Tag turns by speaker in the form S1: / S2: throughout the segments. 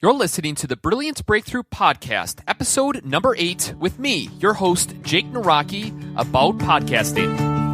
S1: You're listening to the Brilliant Breakthrough Podcast, episode number 8, with me, your host, Jake Nawrocki, about podcasting.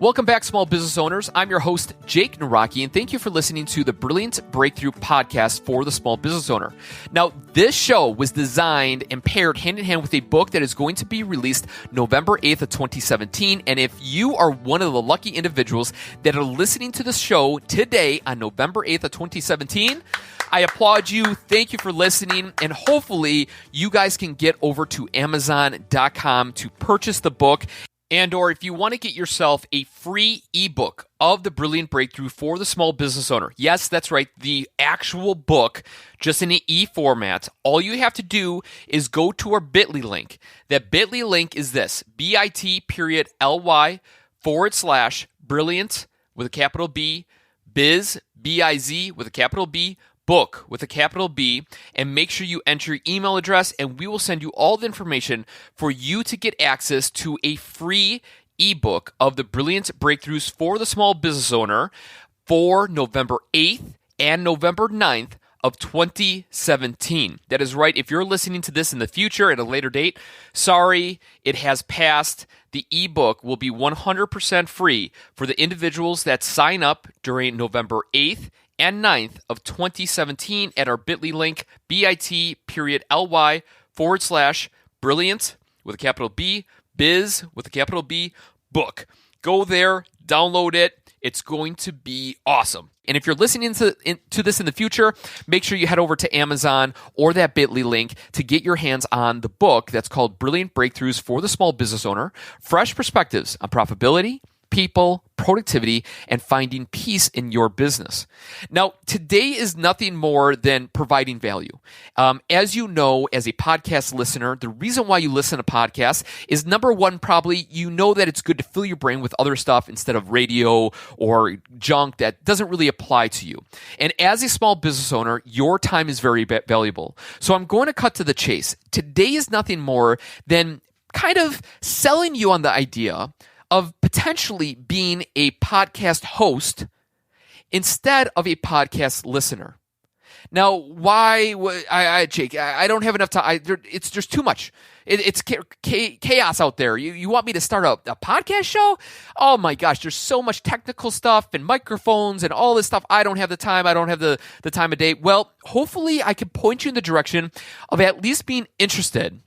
S1: Welcome back, small business owners. I'm your host, Jake Nawrocki, and thank you for listening to the Brilliant Breakthrough Podcast for the small business owner. Now, this show was designed and paired hand-in-hand with a book that is going to be released November 8th of 2017, and if you are one of the lucky individuals that are listening to this show today on November 8th of 2017, I applaud you. Thank you for listening, and hopefully you guys can get over to Amazon.com to purchase the book. And or if you want to get yourself a free ebook of the Brilliant Breakthrough for the small business owner. Yes, that's right, the actual book, just in an e-format. All you have to do is go to our bit.ly link. That bit.ly link is this, bit.ly/brilliant with a capital B, biz, B-I-Z with a capital B, book with a capital B, and make sure you enter your email address, and we will send you all the information for you to get access to a free ebook of the Brilliant Breakthroughs for the small business owner for November 8th and November 9th of 2017. That is right. If you're listening to this in the future at a later date, sorry, it has passed. The ebook will be 100% free for the individuals that sign up during November 8th and 9th of 2017 at our bit.ly link, bit.ly/brilliant with a capital B, biz with a capital B, book. Go there, download it. It's going to be awesome. And if you're listening to this in the future, make sure you head over to Amazon or that bit.ly link to get your hands on the book that's called Brilliant Breakthroughs for the Small Business Owner, Fresh Perspectives on Profitability, People, Productivity, and Finding Peace in Your Business. Now, today is nothing more than providing value. As you know, as a podcast listener, the reason why you listen to podcasts is, number one, probably you know that it's good to fill your brain with other stuff instead of radio or junk that doesn't really apply to you. And as a small business owner, your time is very valuable. So I'm going to cut to the chase. Today is nothing more than kind of selling you on the idea of potentially being a podcast host instead of a podcast listener. Now, why? Jake, I don't have enough time. There's too much. It's chaos out there. You want me to start a podcast show? Oh my gosh, there's so much technical stuff and microphones and all this stuff. I don't have the time. I don't have the time of day. Well, hopefully I can point you in the direction of at least being interested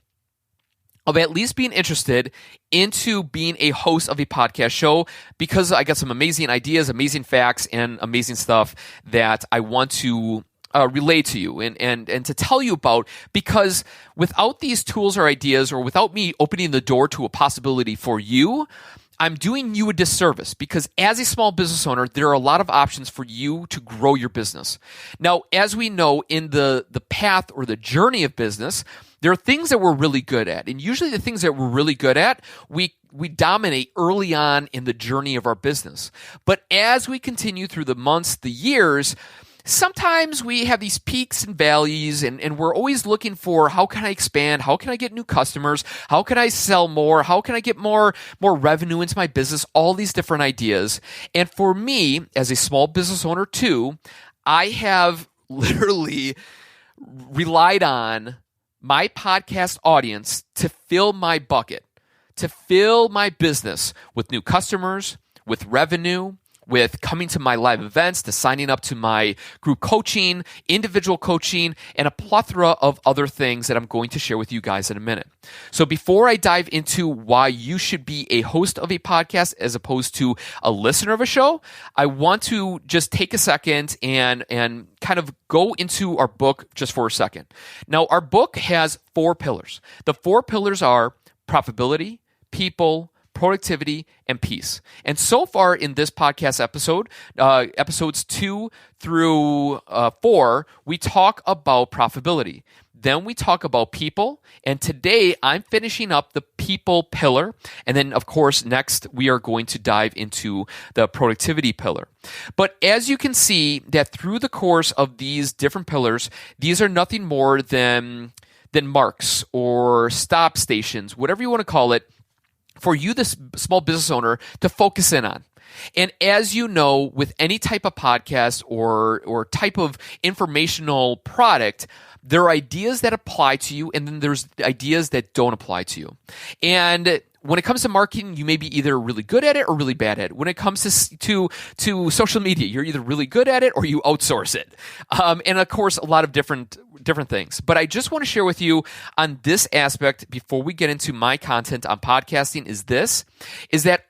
S1: into being a host of a podcast show, because I got some amazing ideas, amazing facts, and amazing stuff that I want to relay to you and to tell you about, because without these tools or ideas, or without me opening the door to a possibility for you, I'm doing you a disservice, because as a small business owner, there are a lot of options for you to grow your business. Now, as we know, in the path or the journey of business, there are things that we're really good at. And usually the things that we're really good at, we dominate early on in the journey of our business. But as we continue through the months, the years, sometimes we have these peaks and valleys, and we're always looking for, how can I expand? How can I get new customers? How can I sell more? How can I get more revenue into my business? All these different ideas. And for me, as a small business owner too, I have literally relied on my podcast audience to fill my bucket, to fill my business with new customers, with revenue, with coming to my live events, to signing up to my group coaching, individual coaching, and a plethora of other things that I'm going to share with you guys in a minute. So before I dive into why you should be a host of a podcast as opposed to a listener of a show, I want to just take a second and kind of go into our book just for a second. Now, our book has 4 pillars. The 4 pillars are profitability, people, productivity, and peace. And so far in this podcast episode, episodes 2 through 4, we talk about profitability. Then we talk about people, and today I'm finishing up the people pillar. And then, of course, next we are going to dive into the productivity pillar. But as you can see, that through the course of these different pillars, these are nothing more than than marks or stop stations, whatever you want to call it, for you, the small business owner, to focus in on. And as you know, with any type of podcast or type of informational product, there are ideas that apply to you, and then there's ideas that don't apply to you. And when it comes to marketing, you may be either really good at it or really bad at it. When it comes to social media, you're either really good at it or you outsource it. And of course, a lot of different things. But I just want to share with you on this aspect before we get into my content on podcasting is that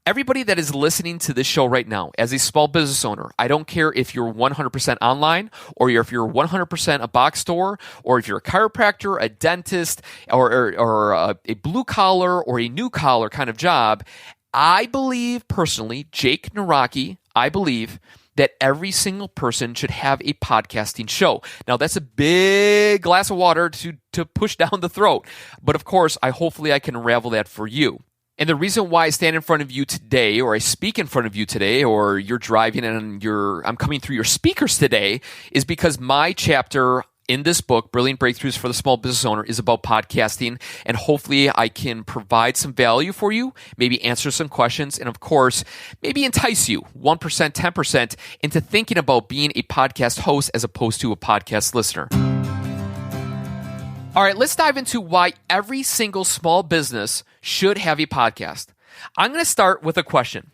S1: everybody that is listening to this show right now, as a small business owner, I don't care if you're 100% online or if you're 100% a box store or if you're a chiropractor, a dentist, or a blue collar or a new collar kind of job. I believe personally, Jake Nawrocki, I believe that every single person should have a podcasting show. Now, that's a big glass of water to push down the throat. But of course, hopefully I can unravel that for you. And the reason why I stand in front of you today, or I speak in front of you today, or you're driving and I'm coming through your speakers today, is because my chapter in this book, Brilliant Breakthroughs for the Small Business Owner, is about podcasting. And hopefully I can provide some value for you, maybe answer some questions, and of course, maybe entice you 1%, 10% into thinking about being a podcast host as opposed to a podcast listener. All right, let's dive into why every single small business should have a podcast. I'm going to start with a question.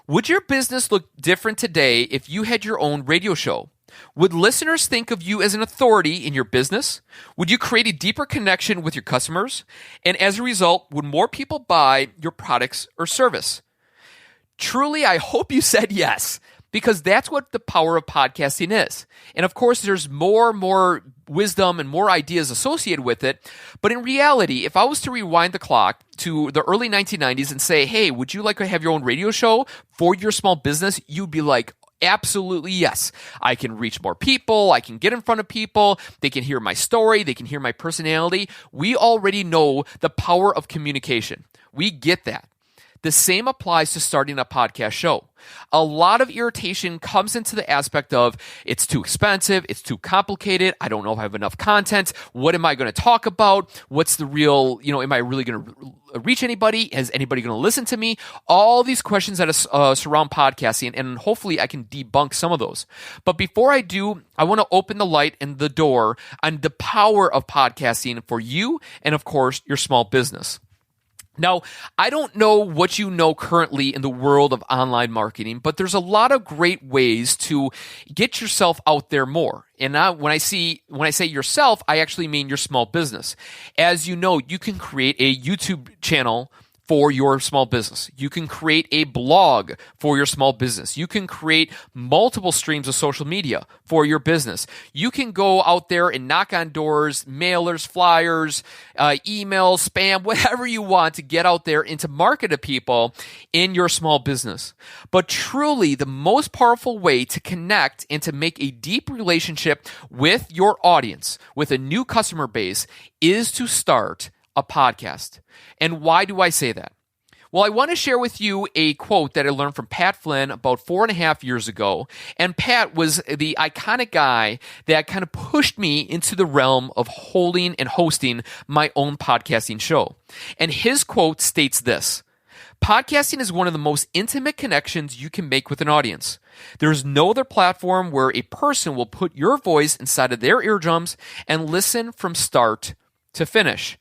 S1: Would your business look different today if you had your own radio show? Would listeners think of you as an authority in your business? Would you create a deeper connection with your customers? And as a result, would more people buy your products or service? Truly, I hope you said yes, because that's what the power of podcasting is. And of course, there's more wisdom and more ideas associated with it. But in reality, if I was to rewind the clock to the early 1990s and say, hey, would you like to have your own radio show for your small business? You'd be like, absolutely yes. I can reach more people. I can get in front of people. They can hear my story. They can hear my personality. We already know the power of communication. We get that. The same applies to starting a podcast show. A lot of irritation comes into the aspect of it's too expensive, it's too complicated, I don't know if I have enough content, what am I going to talk about, what's the real, am I really going to reach anybody, is anybody going to listen to me? All these questions that surround podcasting, and hopefully I can debunk some of those. But before I do, I want to open the light and the door on the power of podcasting for you and, of course, your small business. Now, I don't know what you know currently in the world of online marketing, but there's a lot of great ways to get yourself out there more. And now when I say yourself, I actually mean your small business. As you know, you can create a YouTube channel for your small business. You can create a blog for your small business. You can create multiple streams of social media for your business. You can go out there and knock on doors, mailers, flyers, emails, spam, whatever you want to get out there and to market to people in your small business. But truly, the most powerful way to connect and to make a deep relationship with your audience, with a new customer base, is to start a podcast. And why do I say that? Well, I want to share with you a quote that I learned from Pat Flynn about 4.5 years ago. And Pat was the iconic guy that kind of pushed me into the realm of holding and hosting my own podcasting show. And his quote states this: podcasting is one of the most intimate connections you can make with an audience. There is no other platform where a person will put your voice inside of their eardrums and listen from start to finish.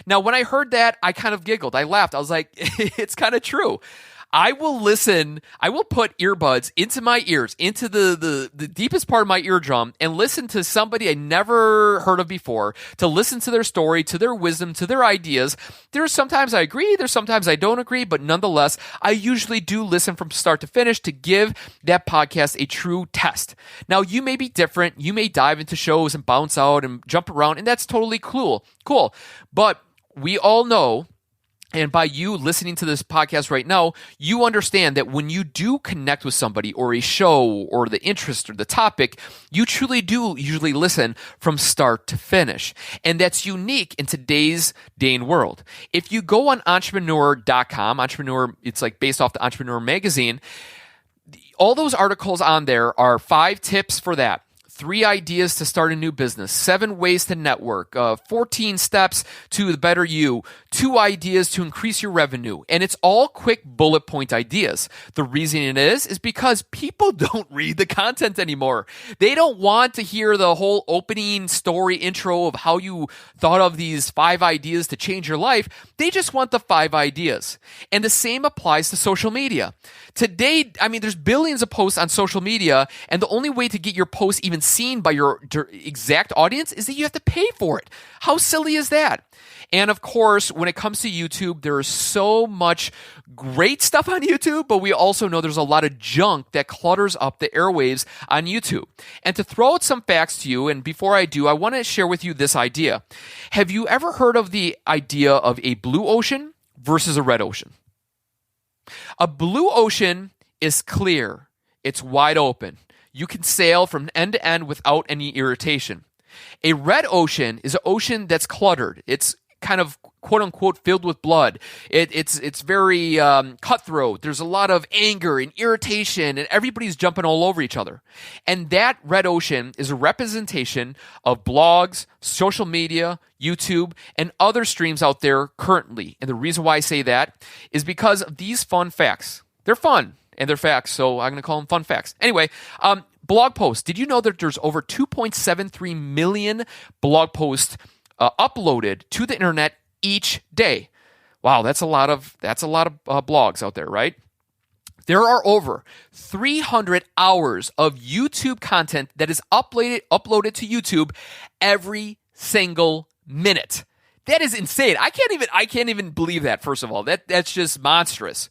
S1: Now, when I heard that, I kind of giggled. I laughed. I was like, it's kind of true. I will listen. I will put earbuds into my ears, into the deepest part of my eardrum, and listen to somebody I never heard of before, to listen to their story, to their wisdom, to their ideas. There's sometimes I agree, there's sometimes I don't agree, but nonetheless, I usually do listen from start to finish to give that podcast a true test. Now, you may be different. You may dive into shows and bounce out and jump around, and that's totally cool. But we all know, and by you listening to this podcast right now, you understand that when you do connect with somebody or a show or the interest or the topic, you truly do usually listen from start to finish. And that's unique in today's day and world. If you go on entrepreneur.com, it's like based off the Entrepreneur magazine, all those articles on there are 5 tips for that. 3 ideas to start a new business, 7 ways to network, 14 steps to the better you, 2 ideas to increase your revenue. And it's all quick bullet point ideas. The reason it is because people don't read the content anymore. They don't want to hear the whole opening story intro of how you thought of these 5 ideas to change your life. They just want the 5 ideas. And the same applies to social media. Today, there's billions of posts on social media, and the only way to get your post even seen by your exact audience is that you have to pay for it. How silly is that? And of course, when it comes to YouTube, there is so much great stuff on YouTube, but we also know there's a lot of junk that clutters up the airwaves on YouTube. And to throw out some facts to you, and before I do, I want to share with you this idea. Have you ever heard of the idea of a blue ocean versus a red ocean? A blue ocean is clear. It's wide open. You can sail from end to end without any irritation. A red ocean is an ocean that's cluttered. It's kind of quote unquote filled with blood. It's very cutthroat. There's a lot of anger and irritation, and everybody's jumping all over each other. And that red ocean is a representation of blogs, social media, YouTube, and other streams out there currently. And the reason why I say that is because of these fun facts. They're fun and they're facts, so I'm going to call them fun facts. Anyway, blog posts. Did you know that there's over 2.73 million blog posts uploaded to the internet each day? Wow, that's a lot of blogs out there, right? There are over 300 hours of YouTube content that is uploaded to YouTube every single minute. That is insane. I can't even believe that. First of all, that's just monstrous.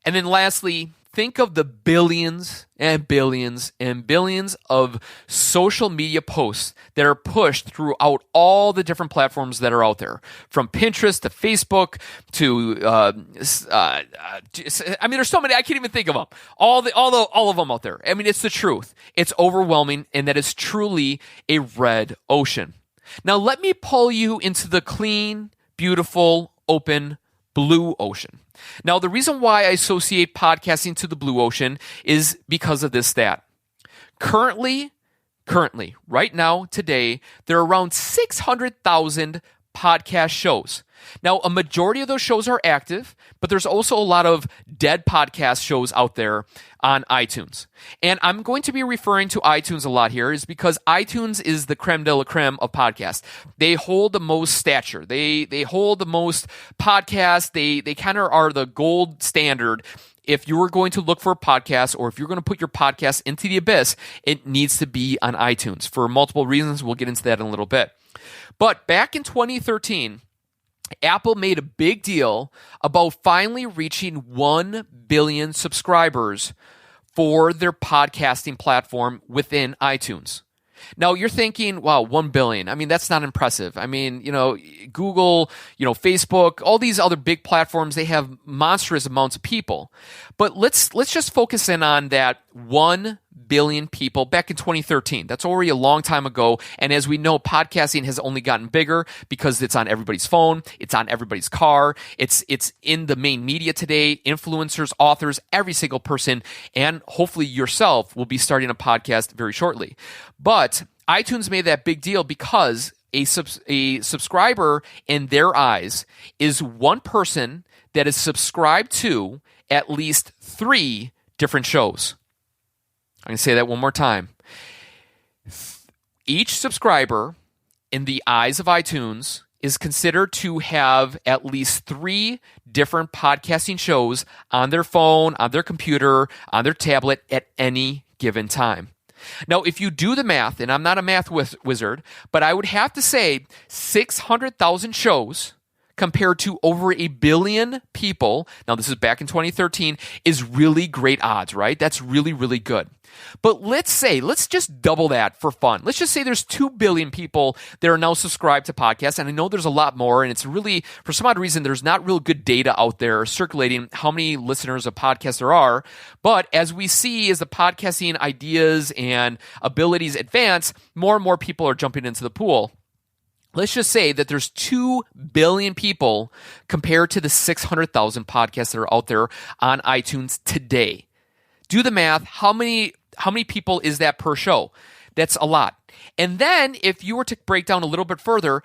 S1: And then lastly, think of the billions and billions and billions of social media posts that are pushed throughout all the different platforms that are out there, from Pinterest to Facebook to, there's so many, I can't even think of them. All of them out there. It's the truth. It's overwhelming, and that is truly a red ocean. Now, let me pull you into the clean, beautiful, open blue ocean. Now, the reason why I associate podcasting to the blue ocean is because of this stat. Currently, right now, today, there are around 600,000 podcast shows. Now, a majority of those shows are active, but there's also a lot of dead podcast shows out there on iTunes. And I'm going to be referring to iTunes a lot here is because iTunes is the creme de la creme of podcasts. They hold the most stature. They hold the most podcasts. They kind of are the gold standard. If you were going to look for a podcast, or if you're going to put your podcast into the abyss, it needs to be on iTunes for multiple reasons. We'll get into that in a little bit. But back in 2013, Apple made a big deal about finally reaching 1 billion subscribers for their podcasting platform within iTunes. Now, you're thinking, wow, 1 billion. That's not impressive. Google, Facebook, all these other big platforms, they have monstrous amounts of people. But let's just focus in on that 1 billion people back in 2013. That's already a long time ago. And as we know, podcasting has only gotten bigger because it's on everybody's phone. It's on everybody's car. It's in the main media today. Influencers, authors, every single person, and hopefully yourself will be starting a podcast very shortly. But iTunes made that big deal because a subscriber in their eyes is one person that is subscribed to at least 3 different shows. I'm going to say that one more time. Each subscriber in the eyes of iTunes is considered to have at least 3 different podcasting shows on their phone, on their computer, on their tablet at any given time. Now, if you do the math, and I'm not a math wizard, but I would have to say 600,000 shows compared to over 1 billion people, now this is back in 2013, is really great odds, right? That's really, really good. But let's just double that for fun. Let's just say there's 2 billion people that are now subscribed to podcasts, and I know there's a lot more, and it's really, for some odd reason, there's not real good data out there circulating how many listeners of podcasts there are. But as we see, as the podcasting ideas and abilities advance, more and more people are jumping into the pool. Let's just say that there's 2 billion people compared to the 600,000 podcasts that are out there on iTunes today. Do the math. How many people is that per show? That's a lot. And then if you were to break down a little bit further,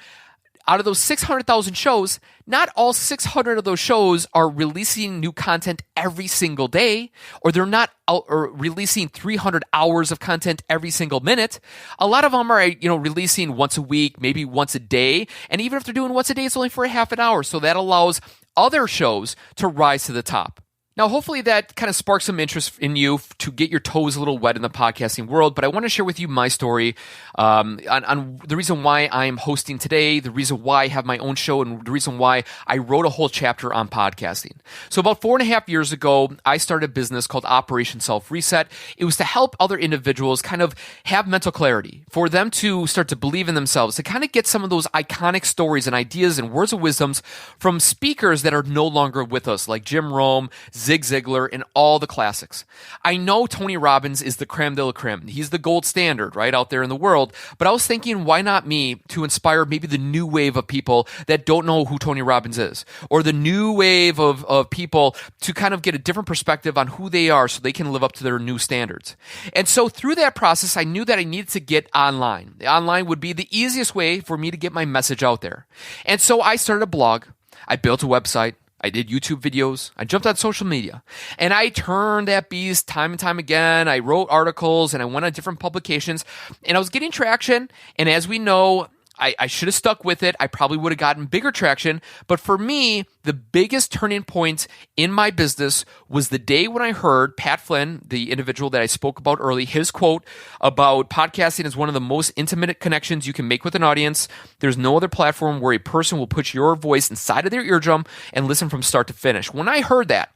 S1: out of those 600,000 shows, not all 600 of those shows are releasing new content every single day, or they're not out or releasing 300 hours of content every single minute. A lot of them are, releasing once a week, maybe once a day. And even if they're doing once a day, it's only for a half an hour. So that allows other shows to rise to the top. Now, hopefully that kind of sparks some interest in you to get your toes a little wet in the podcasting world, but I want to share with you my story on the reason why I'm hosting today, the reason why I have my own show, and the reason why I wrote a whole chapter on podcasting. So about 4.5 years ago, I started a business called Operation Self Reset. It was to help other individuals kind of have mental clarity, for them to start to believe in themselves, to kind of get some of those iconic stories and ideas and words of wisdoms from speakers that are no longer with us, like Jim Rohn, Zig Ziglar, and all the classics. I know Tony Robbins is the creme de la creme. He's the gold standard, right, out there in the world. But I was thinking, why not me, to inspire maybe the new wave of people that don't know who Tony Robbins is, or the new wave of people to kind of get a different perspective on who they are so they can live up to their new standards. And so through that process, I knew that I needed to get online. Online would be the easiest way for me to get my message out there. And so I started a blog. I built a website. I did YouTube videos. I jumped on social media. And I turned that beast time and time again. I wrote articles and I went on different publications. And I was getting traction. And as we know, I should have stuck with it. I probably would have gotten bigger traction. But for me, the biggest turning point in my business was the day when I heard Pat Flynn, the individual that I spoke about early, his quote about podcasting is one of the most intimate connections you can make with an audience. There's no other platform where a person will put your voice inside of their eardrum and listen from start to finish. When I heard that,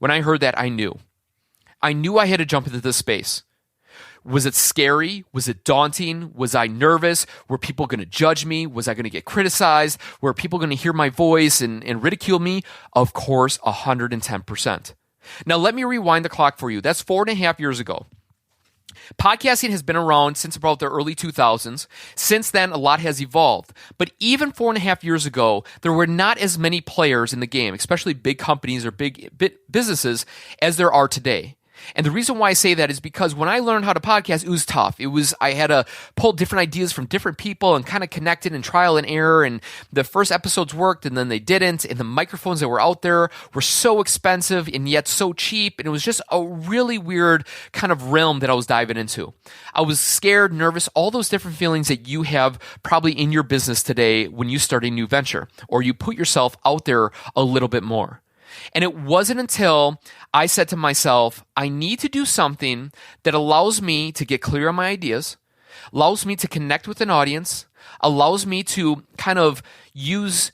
S1: I knew. I knew I had to jump into this space. Was it scary? Was it daunting? Was I nervous? Were people going to judge me? Was I going to get criticized? Were people going to hear my voice and ridicule me? Of course, 110%. Now, let me rewind the clock for you. That's 4.5 years ago. Podcasting has been around since about the early 2000s. Since then, a lot has evolved. But even 4.5 years ago, there were not as many players in the game, especially big companies or big businesses, as there are today. And the reason why I say that is because when I learned how to podcast, it was tough. I had to pull different ideas from different people and kind of connect it and trial and error. And the first episodes worked and then they didn't. And the microphones that were out there were so expensive and yet so cheap. And it was just a really weird kind of realm that I was diving into. I was scared, nervous, all those different feelings that you have probably in your business today when you start a new venture or you put yourself out there a little bit more. And it wasn't until I said to myself, I need to do something that allows me to get clear on my ideas, allows me to connect with an audience, allows me to kind of use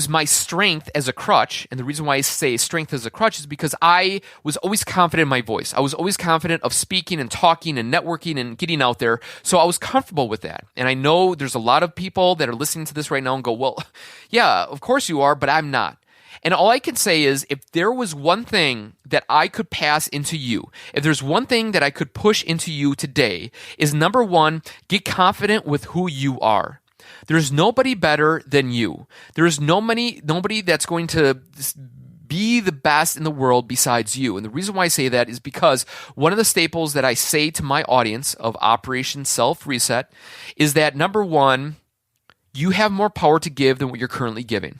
S1: my strength as a crutch. And the reason why I say strength as a crutch is because I was always confident in my voice. I was always confident of speaking and talking and networking and getting out there. So I was comfortable with that. And I know there's a lot of people that are listening to this right now and go, well, yeah, of course you are, but I'm not. And all I can say is if there was one thing that I could pass into you, if there's one thing that I could push into you today, is number one, get confident with who you are. There's nobody better than you. There's nobody that's going to be the best in the world besides you. And the reason why I say that is because one of the staples that I say to my audience of Operation Self Reset is that number one, you have more power to give than what you're currently giving.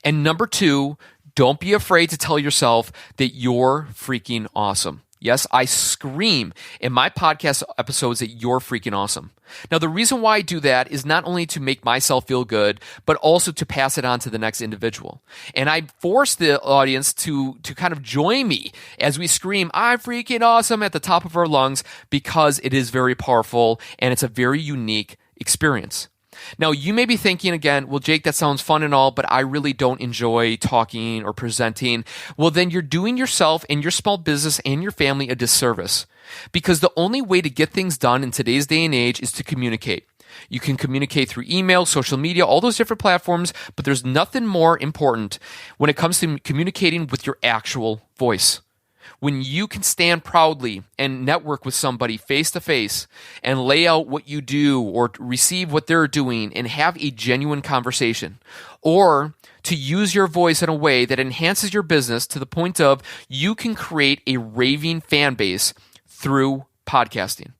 S1: And number two, don't be afraid to tell yourself that you're freaking awesome. Yes, I scream in my podcast episodes that you're freaking awesome. Now, the reason why I do that is not only to make myself feel good, but also to pass it on to the next individual. And I force the audience to kind of join me as we scream, I'm freaking awesome at the top of our lungs, because it is very powerful and it's a very unique experience. Now, you may be thinking again, well, Jake, that sounds fun and all, but I really don't enjoy talking or presenting. Well, then you're doing yourself and your small business and your family a disservice, because the only way to get things done in today's day and age is to communicate. You can communicate through email, social media, all those different platforms, but there's nothing more important when it comes to communicating with your actual voice. When you can stand proudly and network with somebody face to face and lay out what you do or receive what they're doing and have a genuine conversation, or to use your voice in a way that enhances your business to the point of you can create a raving fan base through podcasting.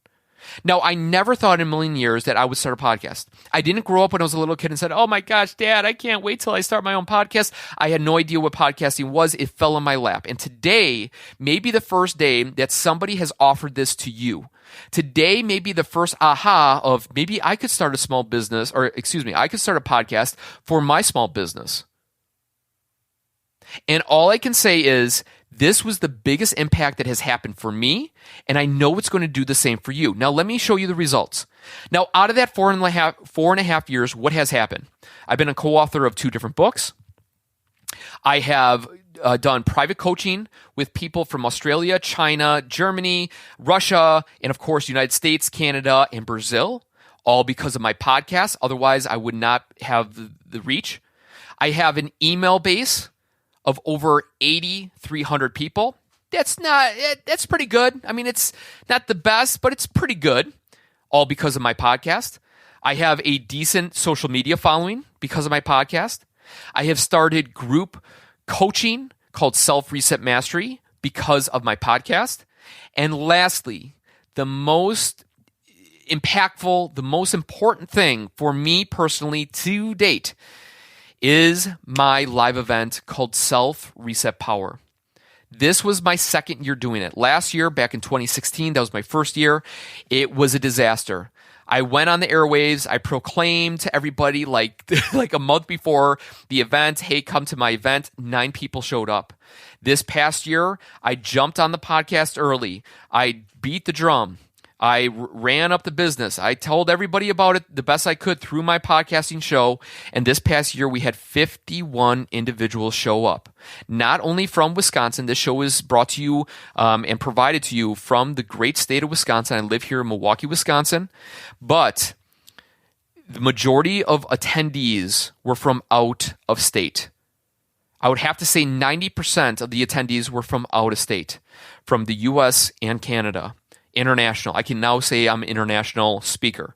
S1: Now, I never thought in a million years that I would start a podcast. I didn't grow up when I was a little kid and said, oh my gosh, Dad, I can't wait till I start my own podcast. I had no idea what podcasting was. It fell in my lap. And today may be the first day that somebody has offered this to you. Today may be the first aha of maybe I could start a small business, I could start a podcast for my small business. And all I can say is this was the biggest impact that has happened for me, and I know it's going to do the same for you. Now, let me show you the results. Now, out of that 4.5 years, what has happened? I've been a co-author of 2 different books. I have done private coaching with people from Australia, China, Germany, Russia, and of course, United States, Canada, and Brazil, all because of my podcast. Otherwise, I would not have the reach. I have an email base of over 8,300 people. That's pretty good. I mean, it's not the best, but it's pretty good, all because of my podcast. I have a decent social media following because of my podcast. I have started group coaching called Self-Reset Mastery because of my podcast. And lastly, the most impactful, the most important thing for me personally to date is my live event called Self-Reset Power. This was my second year doing it. Last year, back in 2016, that was my first year. It was a disaster. I went on the airwaves. I proclaimed to everybody like a month before the event, hey, come to my event. 9 people showed up. This past year, I jumped on the podcast early. I beat the drum. I ran up the business. I told everybody about it the best I could through my podcasting show. And this past year, we had 51 individuals show up. Not only from Wisconsin. This show is brought to you and provided to you from the great state of Wisconsin. I live here in Milwaukee, Wisconsin. But the majority of attendees were from out of state. I would have to say 90% of the attendees were from out of state, from the U.S. and Canada. International. I can now say I'm an international speaker.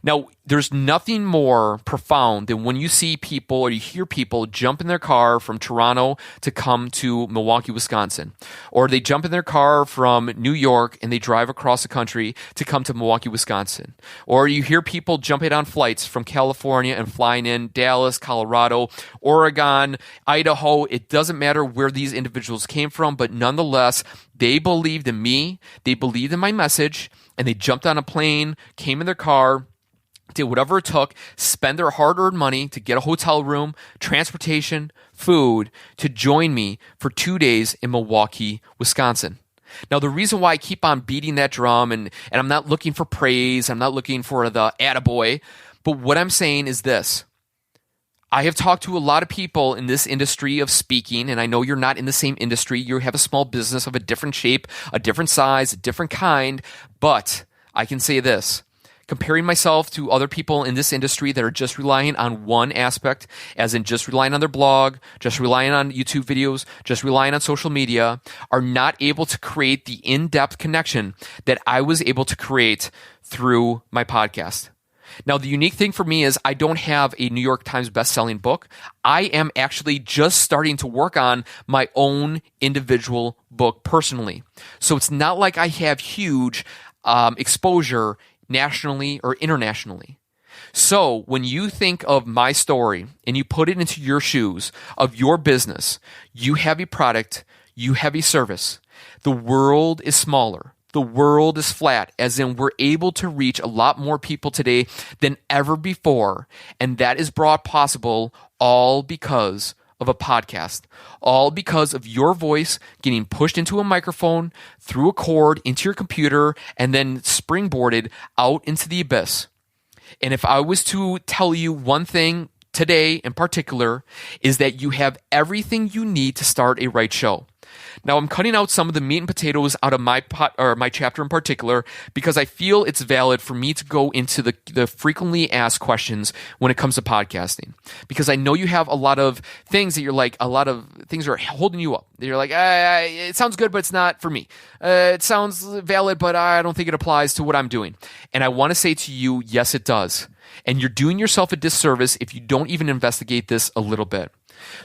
S1: Now, there's nothing more profound than when you see people or you hear people jump in their car from Toronto to come to Milwaukee, Wisconsin. Or they jump in their car from New York and they drive across the country to come to Milwaukee, Wisconsin. Or you hear people jumping on flights from California and flying in Dallas, Colorado, Oregon, Idaho. It doesn't matter where these individuals came from, but nonetheless, they believed in me, they believed in my message, and they jumped on a plane, came in their car, did whatever it took, spend their hard-earned money to get a hotel room, transportation, food, to join me for 2 days in Milwaukee, Wisconsin. Now, the reason why I keep on beating that drum, and I'm not looking for praise, I'm not looking for the attaboy, but what I'm saying is this. I have talked to a lot of people in this industry of speaking, and I know you're not in the same industry. You have a small business of a different shape, a different size, a different kind, but I can say this. Comparing myself to other people in this industry that are just relying on one aspect, as in just relying on their blog, just relying on YouTube videos, just relying on social media, are not able to create the in-depth connection that I was able to create through my podcast. Now, the unique thing for me is I don't have a New York Times best-selling book. I am actually just starting to work on my own individual book personally. So it's not like I have huge exposure nationally or internationally. So when you think of my story and you put it into your shoes of your business, you have a product, you have a service. The world is smaller. The world is flat, as in we're able to reach a lot more people today than ever before. And that is brought possible all because of a podcast, all because of your voice getting pushed into a microphone, through a cord, into your computer, and then springboarded out into the abyss. And if I was to tell you one thing today in particular, is that you have everything you need to start a right show. Now, I'm cutting out some of the meat and potatoes out of my chapter in particular because I feel it's valid for me to go into the frequently asked questions when it comes to podcasting. Because I know you have a lot of things that you're like, a lot of things are holding you up. You're like, it sounds good, but it's not for me. It sounds valid, but I don't think it applies to what I'm doing. And I want to say to you, yes, it does. And you're doing yourself a disservice if you don't even investigate this a little bit.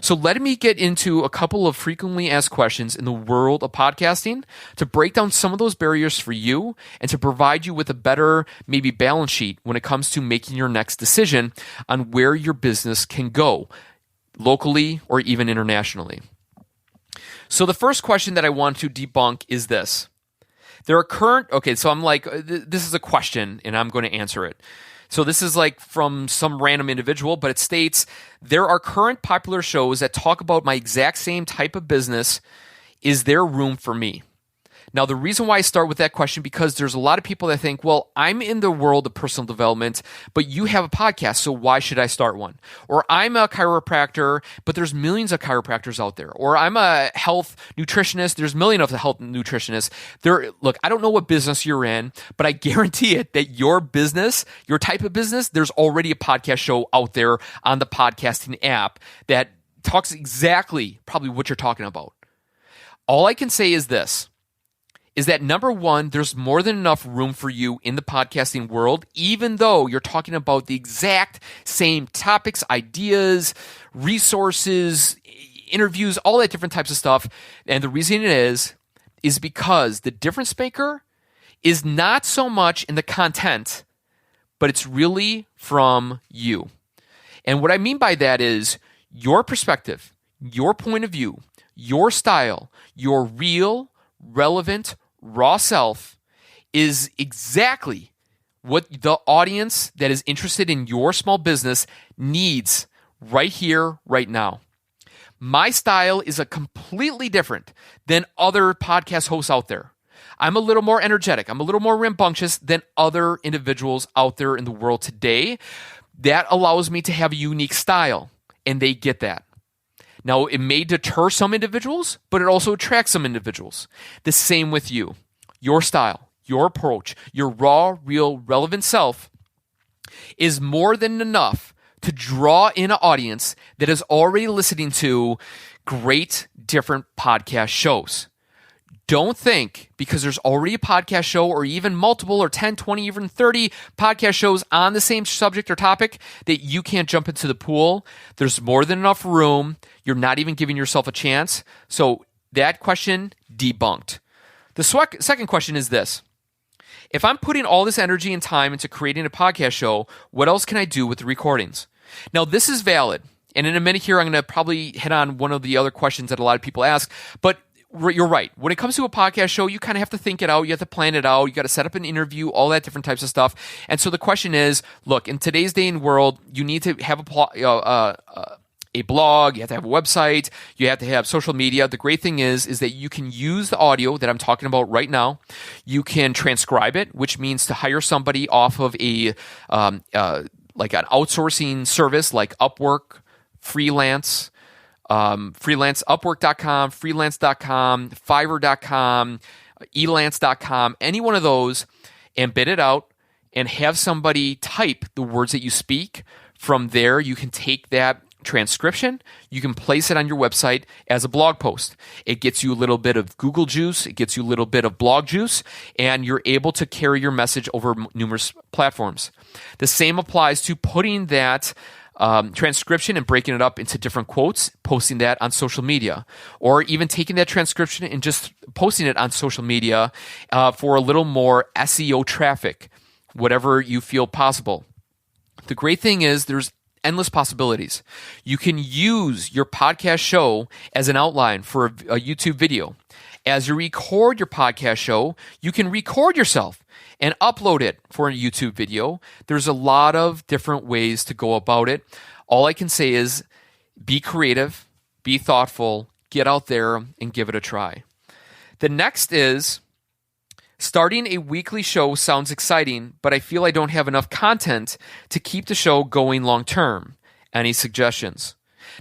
S1: So let me get into a couple of frequently asked questions in the world of podcasting to break down some of those barriers for you and to provide you with a better, maybe balance sheet when it comes to making your next decision on where your business can go, locally or even internationally. So the first question that I want to debunk is this. So I'm like, this is a question and I'm going to answer it. So this is like from some random individual, but it states, there are current popular shows that talk about my exact same type of business. Is there room for me? Now, the reason why I start with that question, because there's a lot of people that think, well, I'm in the world of personal development, but you have a podcast, so why should I start one? Or I'm a chiropractor, but there's millions of chiropractors out there. Or I'm a health nutritionist, there's millions of health nutritionists. Look, I don't know what business you're in, but I guarantee it that your business, your type of business, there's already a podcast show out there on the podcasting app that talks exactly probably what you're talking about. All I can say is this. Is that number one, there's more than enough room for you in the podcasting world, even though you're talking about the exact same topics, ideas, resources, interviews, all that different types of stuff. And the reason it is because the difference maker is not so much in the content, but it's really from you. And what I mean by that is your perspective, your point of view, your style, your real, relevant, raw self is exactly what the audience that is interested in your small business needs right here, right now. My style is a completely different than other podcast hosts out there. I'm a little more energetic. I'm a little more rambunctious than other individuals out there in the world today. That allows me to have a unique style, and they get that. Now, it may deter some individuals, but it also attracts some individuals. The same with you. Your style, your approach, your raw, real, relevant self is more than enough to draw in an audience that is already listening to great different podcast shows. Don't think because there's already a podcast show or even multiple or 10, 20, even 30 podcast shows on the same subject or topic that you can't jump into the pool. There's more than enough room. You're not even giving yourself a chance. So that question, debunked. The second question is this. If I'm putting all this energy and time into creating a podcast show, what else can I do with the recordings? Now, this is valid. And in a minute here, I'm going to probably hit on one of the other questions that a lot of people ask. But you're right. When it comes to a podcast show, you kind of have to think it out. You have to plan it out. You got to set up an interview, all that different types of stuff. And so the question is, look, in today's day and world, you need to have a blog. You have to have a website. You have to have social media. The great thing is that you can use the audio that I'm talking about right now. You can transcribe it, which means to hire somebody off of a like an outsourcing service like Upwork, Freelance. Upwork.com, freelance.com, fiverr.com, elance.com, any one of those, and bid it out and have somebody type the words that you speak. From there, you can take that transcription, you can place it on your website as a blog post. It gets you a little bit of Google juice, it gets you a little bit of blog juice, and you're able to carry your message over numerous platforms. The same applies to putting that transcription and breaking it up into different quotes, posting that on social media, or even taking that transcription and just posting it on social media for a little more SEO traffic, whatever you feel possible. The great thing is there's endless possibilities. You can use your podcast show as an outline for a YouTube video. As you record your podcast show, you can record yourself and upload it for a YouTube video. There's a lot of different ways to go about it. All I can say is be creative, be thoughtful, get out there and give it a try. The next is starting a weekly show sounds exciting, but I feel I don't have enough content to keep the show going long term. Any suggestions?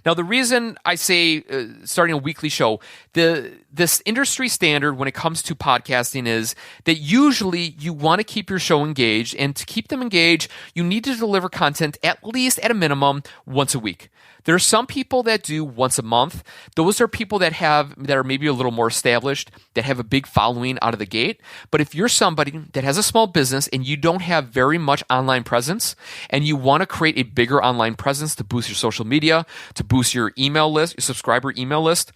S1: Now, the reason I say starting a weekly show, this industry standard when it comes to podcasting is that usually you want to keep your show engaged, and to keep them engaged, you need to deliver content at least at a minimum once a week. There are some people that do once a month. Those are people that are maybe a little more established, that have a big following out of the gate. But if you're somebody that has a small business and you don't have very much online presence, and you want to create a bigger online presence to boost your social media, to boost your email list, your subscriber email list,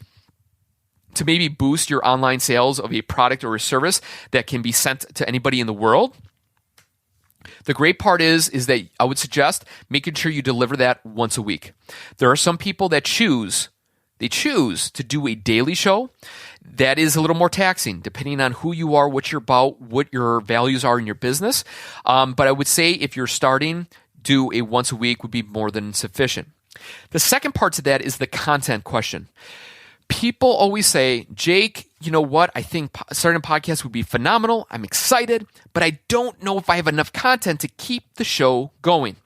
S1: to maybe boost your online sales of a product or a service that can be sent to anybody in the world, the great part is that I would suggest making sure you deliver that once a week. There are some people that choose to do a daily show. That is a little more taxing, depending on who you are, what you're about, what your values are in your business. But I would say if you're starting, do a once a week would be more than sufficient. The second part to that is the content question. People always say, Jake, you know what? I think starting a podcast would be phenomenal. I'm excited, but I don't know if I have enough content to keep the show going.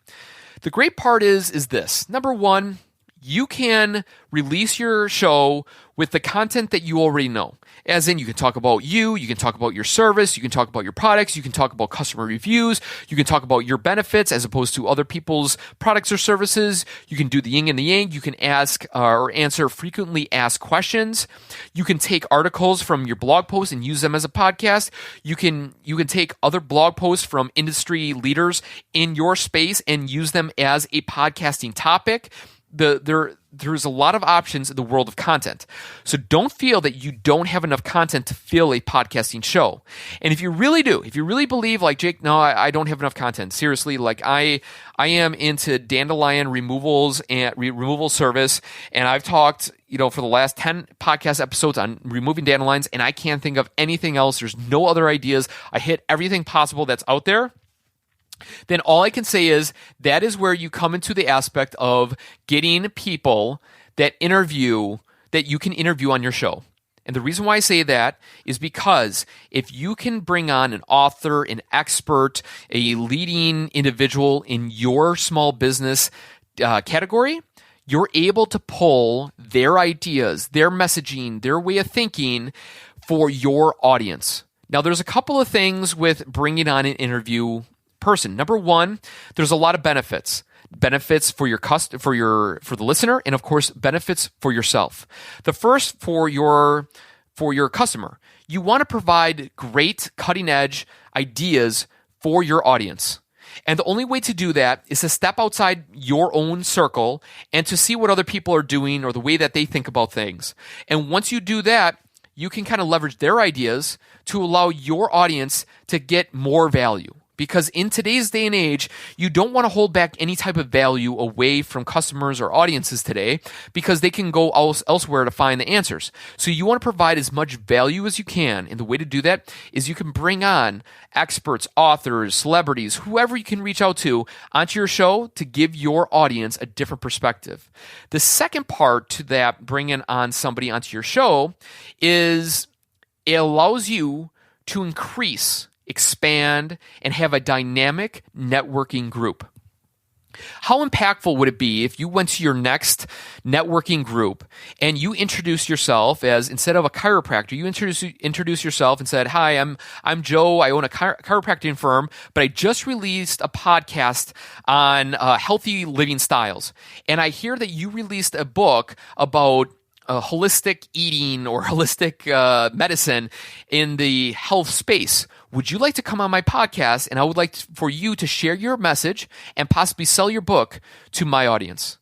S1: The great part is this. Number one, you can release your show with the content that you already know. As in, you can talk about you can talk about your service, you can talk about your products, you can talk about customer reviews, you can talk about your benefits as opposed to other people's products or services. You can do the yin and the yang. You can ask or answer frequently asked questions. You can take articles from your blog posts and use them as a podcast. You can take other blog posts from industry leaders in your space and use them as a podcasting topic. There's a lot of options in the world of content. So don't feel that you don't have enough content to fill a podcasting show. And if you really do, if you really believe like, Jake, no, I don't have enough content. Seriously, like I am into dandelion removals and removal service. And I've talked, for the last 10 podcast episodes on removing dandelions, and I can't think of anything else. There's no other ideas. I hit everything possible that's out there. Then all I can say is that is where you come into the aspect of getting people that you can interview on your show. And the reason why I say that is because if you can bring on an author, an expert, a leading individual in your small business category, you're able to pull their ideas, their messaging, their way of thinking for your audience. Now, there's a couple of things with bringing on an interview person. Number one, there's a lot of benefits. Benefits for the listener, and of course, benefits for yourself. The first for your customer, you want to provide great cutting-edge ideas for your audience. And the only way to do that is to step outside your own circle and to see what other people are doing or the way that they think about things. And once you do that, you can kind of leverage their ideas to allow your audience to get more value. Because in today's day and age, you don't want to hold back any type of value away from customers or audiences today because they can go elsewhere to find the answers. So you want to provide as much value as you can. And the way to do that is you can bring on experts, authors, celebrities, whoever you can reach out to onto your show to give your audience a different perspective. The second part to that, bringing on somebody onto your show, is it allows you to increase, expand, and have a dynamic networking group. How impactful would it be if you went to your next networking group and you introduced yourself as, instead of a chiropractor, you introduce yourself and said, "Hi, I'm Joe. I own a chiropractic firm, but I just released a podcast on healthy living styles. And I hear that you released a book about holistic eating or holistic medicine in the health space. Would you like to come on my podcast? And I would like for you to share your message and possibly sell your book to my audience."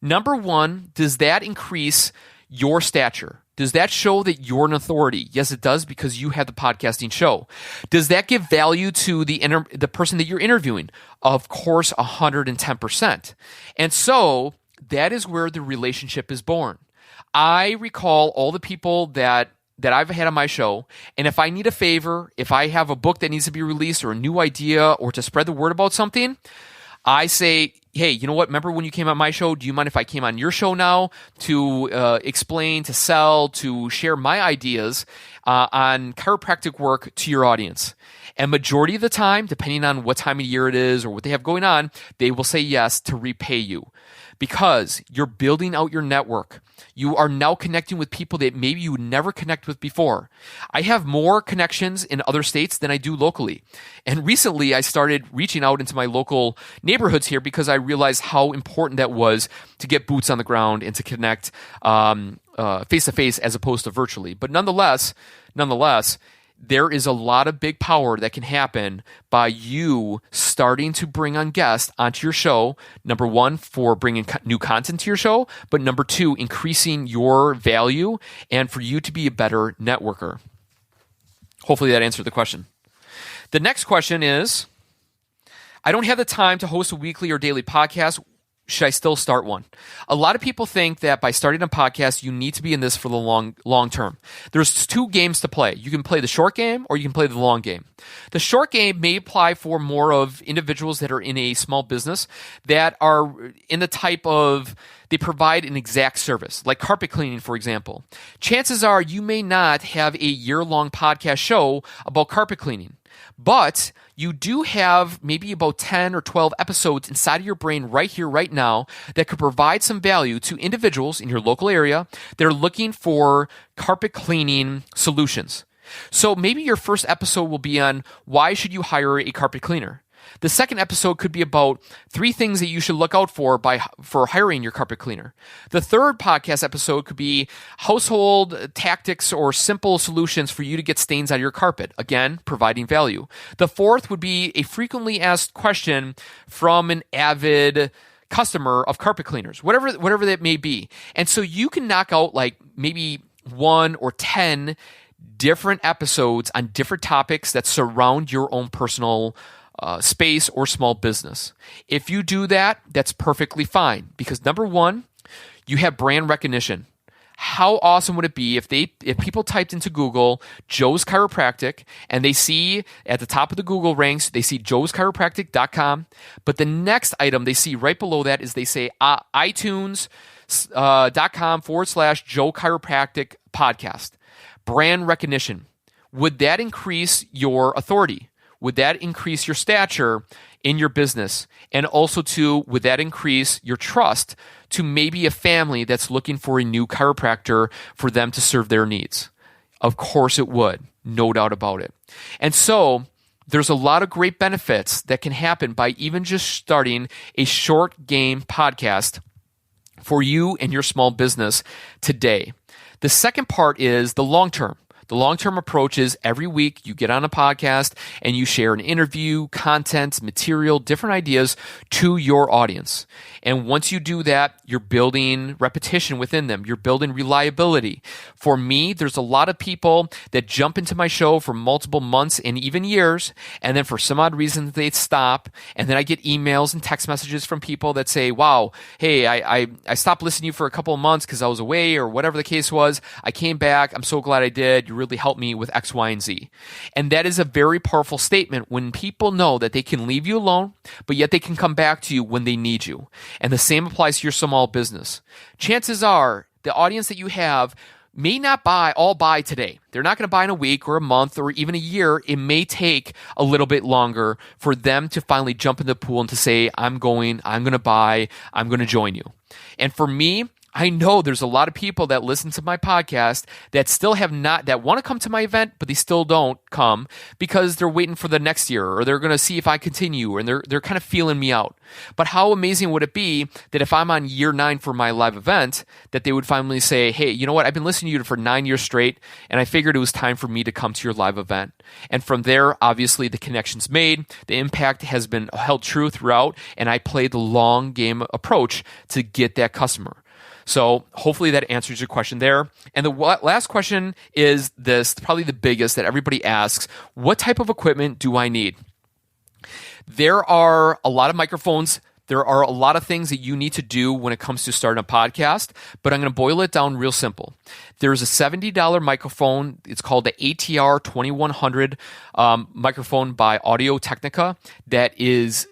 S1: Number one, does that increase your stature? Does that show that you're an authority? Yes, it does, because you have the podcasting show. Does that give value to the person that you're interviewing? Of course, 110%. And so that is where the relationship is born. I recall all the people that I've had on my show, and if I need a favor, if I have a book that needs to be released or a new idea or to spread the word about something, I say, "Hey, you know what? Remember when you came on my show? Do you mind if I came on your show now to explain, to sell, to share my ideas on chiropractic work to your audience?" And majority of the time, depending on what time of year it is or what they have going on, they will say yes to repay you. because you're building out your network. You are now connecting with people that maybe you would never connect with before. I have more connections in other states than I do locally. And recently I started reaching out into my local neighborhoods here because I realized how important that was to get boots on the ground and to connect face to face as opposed to virtually. But nonetheless, there is a lot of big power that can happen by you starting to bring on guests onto your show. Number one, for bringing new content to your show, but number two, increasing your value and for you to be a better networker. Hopefully that answered the question. The next question is, I don't have the time to host a weekly or daily podcast. Should I still start one? A lot of people think that by starting a podcast, you need to be in this for the long term. There's two games to play. You can play the short game or you can play the long game. The short game may apply for more of individuals that are in a small business that are in the type of, they provide an exact service, like carpet cleaning, for example. Chances are you may not have a year-long podcast show about carpet cleaning, but you do have maybe about 10 or 12 episodes inside of your brain right here, right now, that could provide some value to individuals in your local area that are looking for carpet cleaning solutions. So maybe your first episode will be on why should you hire a carpet cleaner? The second episode could be about 3 things that you should look out for hiring your carpet cleaner. The third podcast episode could be household tactics or simple solutions for you to get stains out of your carpet. Again, providing value. The fourth would be a frequently asked question from an avid customer of carpet cleaners, whatever that may be. And so you can knock out like maybe 1 or 10 different episodes on different topics that surround your own personal space or small business. If you do that, that's perfectly fine because number one, you have brand recognition. How awesome would it be if people typed into Google Joe's Chiropractic and they see at the top of the Google ranks, they see joeschiropractic.com, but the next item they see right below that is they say iTunes.com/Joe Chiropractic podcast. Brand recognition. Would that increase your authority? Would that increase your stature in your business? And also, too, would that increase your trust to maybe a family that's looking for a new chiropractor for them to serve their needs? Of course it would. No doubt about it. And so there's a lot of great benefits that can happen by even just starting a short game podcast for you and your small business today. The second part is the long term. The long-term approach is every week you get on a podcast and you share an interview, content, material, different ideas to your audience. And once you do that, you're building repetition within them. You're building reliability. For me, there's a lot of people that jump into my show for multiple months and even years, and then for some odd reason they stop. And then I get emails and text messages from people that say, wow, hey, I stopped listening to you for a couple of months because I was away or whatever the case was. I came back. I'm so glad I did. You really helped me with X, Y, and Z. And that is a very powerful statement when people know that they can leave you alone, but yet they can come back to you when they need you. And the same applies to your small business. Chances are the audience that you have may not all buy today. They're not going to buy in a week or a month or even a year. It may take a little bit longer for them to finally jump in the pool and to say, I'm going to buy, I'm going to join you. And for me, I know there's a lot of people that listen to my podcast that still that want to come to my event, but they still don't come because they're waiting for the next year or they're going to see if I continue and they're kind of feeling me out. But how amazing would it be that if I'm on year 9 for my live event, that they would finally say, hey, you know what? I've been listening to you for 9 years straight and I figured it was time for me to come to your live event. And from there, obviously the connection's made, the impact has been held true throughout, and I play the long game approach to get that customer. So hopefully that answers your question there. And the last question is this, probably the biggest that everybody asks: what type of equipment do I need? There are a lot of microphones. There are a lot of things that you need to do when it comes to starting a podcast, but I'm going to boil it down real simple. There's a $70 microphone. It's called the ATR 2100 microphone by Audio-Technica that is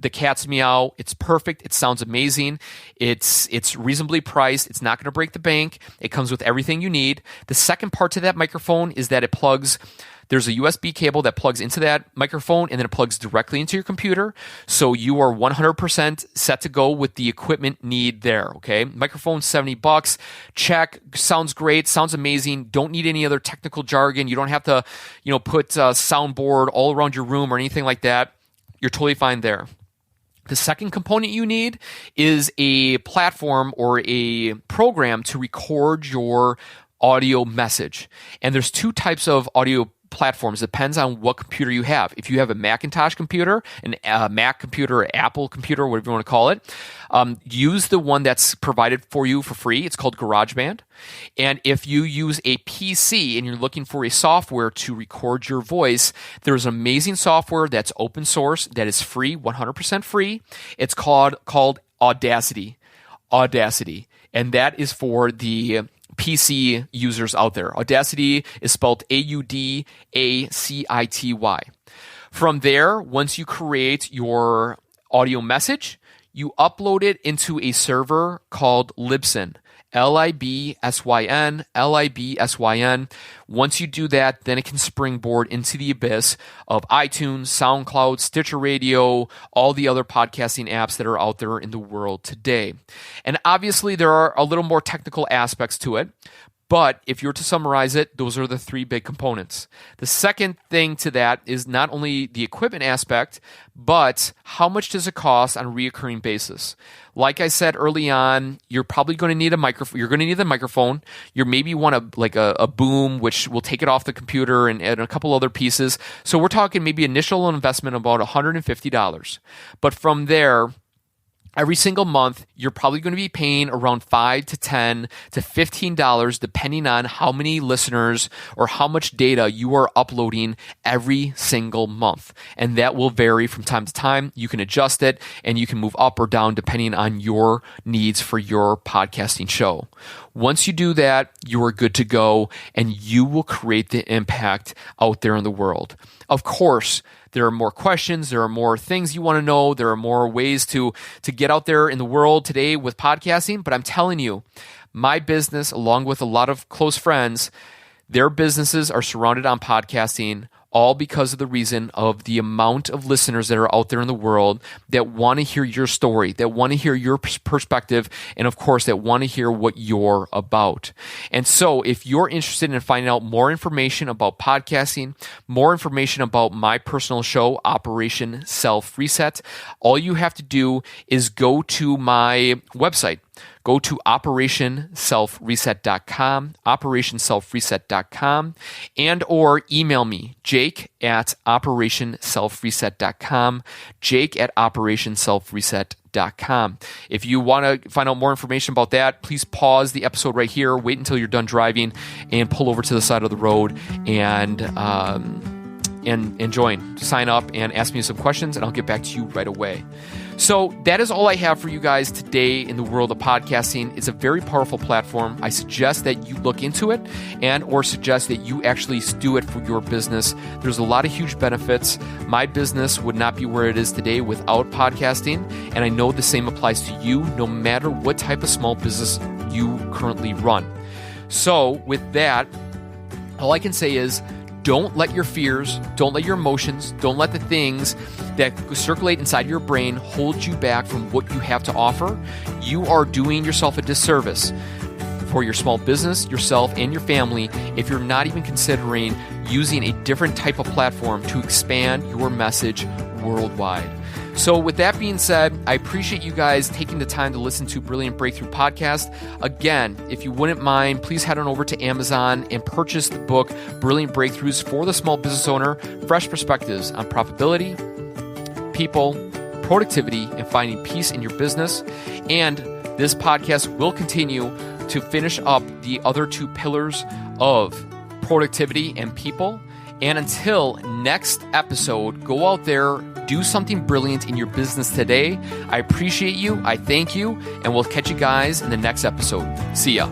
S1: the cat's meow. It's perfect. It sounds amazing. It's reasonably priced. It's not going to break the bank. It comes with everything you need. The second part to that microphone is that it plugs There's a USB cable that plugs into that microphone, and then it plugs directly into your computer. So you are 100% set to go with the equipment need there, okay? Microphone, $70. Check. Sounds great. Sounds amazing. Don't need any other technical jargon. You don't have to, put a soundboard all around your room or anything like that. You're totally fine there. The second component you need is a platform or a program to record your audio message. And there's two types of audio platforms. Depends on what computer you have. If you have a Macintosh computer, a Mac computer, an Apple computer, whatever you want to call it, use the one that's provided for you for free. It's called GarageBand. And if you use a PC and you're looking for a software to record your voice, there's amazing software that's open source, that is free, 100% free. It's called Audacity. And that is for the PC users out there. Audacity is spelled Audacity. From there, once you create your audio message, you upload it into a server called Libsyn. Libsyn. Once you do that, then it can springboard into the abyss of iTunes, SoundCloud, Stitcher Radio, all the other podcasting apps that are out there in the world today. And obviously, there are a little more technical aspects to it. But if you were to summarize it, those are the three big components. The second thing to that is not only the equipment aspect, but how much does it cost on a reoccurring basis? Like I said early on, you're probably going to need a microphone. You're going to need the microphone. You maybe want a boom, which will take it off the computer, and a couple other pieces. So we're talking maybe initial investment about $150. But from there, every single month, you're probably going to be paying around $5 to $10 to $15, depending on how many listeners or how much data you are uploading every single month. And that will vary from time to time. You can adjust it, and you can move up or down depending on your needs for your podcasting show. Once you do that, you are good to go, and you will create the impact out there in the world. Of course, there are more questions. There are more things you want to know. There are more ways to get out there in the world today with podcasting. But I'm telling you, my business, along with a lot of close friends, their businesses are surrounded on podcasting, all because of the reason of the amount of listeners that are out there in the world that want to hear your story, that want to hear your perspective, and of course, that want to hear what you're about. And so if you're interested in finding out more information about podcasting, more information about my personal show, Operation Self Reset, all you have to do is go to my website. Go to operationselfreset.com, operationselfreset.com, and or email me, jake@operationselfreset.com, jake@operationselfreset.com. If you want to find out more information about that, please pause the episode right here, wait until you're done driving, and pull over to the side of the road and join. Sign up and ask me some questions, and I'll get back to you right away. So that is all I have for you guys today in the world of podcasting. It's a very powerful platform. I suggest that you look into it and or suggest that you actually do it for your business. There's a lot of huge benefits. My business would not be where it is today without podcasting, and I know the same applies to you no matter what type of small business you currently run. So with that, all I can say is, don't let your fears, don't let your emotions, don't let the things that circulate inside your brain hold you back from what you have to offer. You are doing yourself a disservice for your small business, yourself, and your family if you're not even considering using a different type of platform to expand your message worldwide. So with that being said, I appreciate you guys taking the time to listen to Brilliant Breakthrough Podcast. Again, if you wouldn't mind, please head on over to Amazon and purchase the book, Brilliant Breakthroughs for the Small Business Owner, Fresh Perspectives on Profitability, People, Productivity, and Finding Peace in Your Business. And this podcast will continue to finish up the other two pillars of productivity and people. And until next episode, go out there, do something brilliant in your business today. I appreciate you. I thank you. And we'll catch you guys in the next episode. See ya.